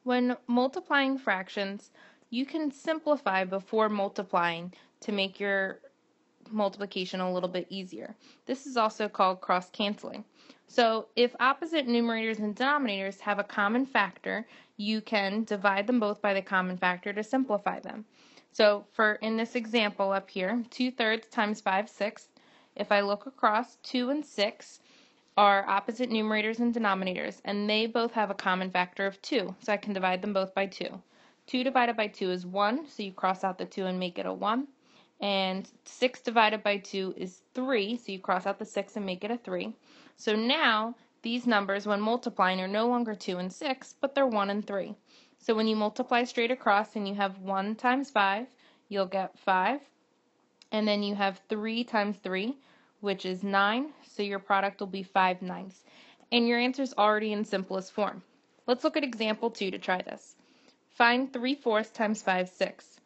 When multiplying fractions, you can simplify before multiplying to make your multiplication a little bit easier. This is also called cross-canceling. So if opposite numerators and denominators have a common factor, you can divide them both by the common factor to simplify them. So in this example up here, 2/3 times 5/6, if I look across, 2 and 6 are opposite numerators and denominators, and they both have a common factor of 2, so I can divide them both by 2. 2 divided by 2 is 1, so you cross out the 2 and make it a 1. And 6 divided by 2 is 3, so you cross out the 6 and make it a 3. So now these numbers, when multiplying, are no longer 2 and 6, but they're 1 and 3. So when you multiply straight across and you have 1 times 5, you'll get 5. And then you have 3 times 3, which is 9, so your product will be 5/9. And your answer is already in simplest form. Let's look at example 2 to try this. Find 3/4 times 5/6.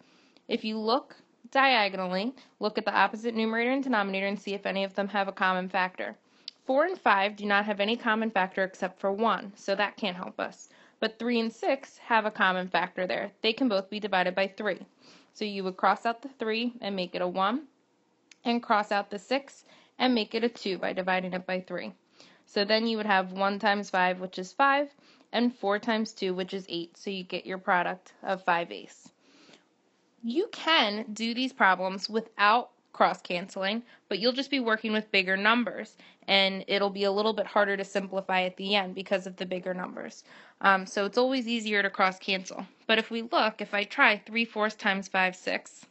If you look diagonally, look at the opposite numerator and denominator and see if any of them have a common factor. 4 and 5 do not have any common factor except for 1, so that can't help us. But 3 and 6 have a common factor there. They can both be divided by 3. So you would cross out the 3 and make it a 1, and cross out the 6 and make it a 2 by dividing it by 3. So then you would have 1 times 5, which is 5, and 4 times 2, which is 8, so you get your product of 5/8. You can do these problems without cross-canceling, but you'll just be working with bigger numbers, and it'll be a little bit harder to simplify at the end because of the bigger numbers. So it's always easier to cross-cancel. But if I try 3/4 times 5/6,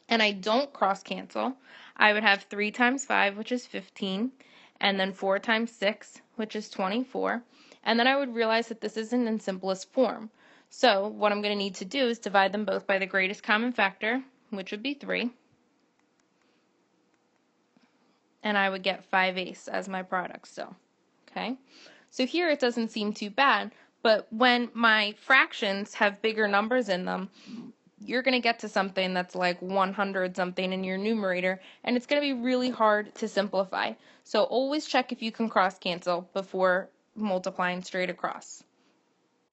and I don't cross-cancel, I would have 3 times 5, which is 15, and then 4 times 6, which is 24, and then I would realize that this isn't in simplest form. So what I'm going to need to do is divide them both by the greatest common factor, which would be 3, and I would get 5/8 as my product still. Okay, so here it doesn't seem too bad, but when my fractions have bigger numbers in them, you're going to get to something that's like 100 something in your numerator, and it's going to be really hard to simplify. So always check if you can cross cancel before multiplying straight across.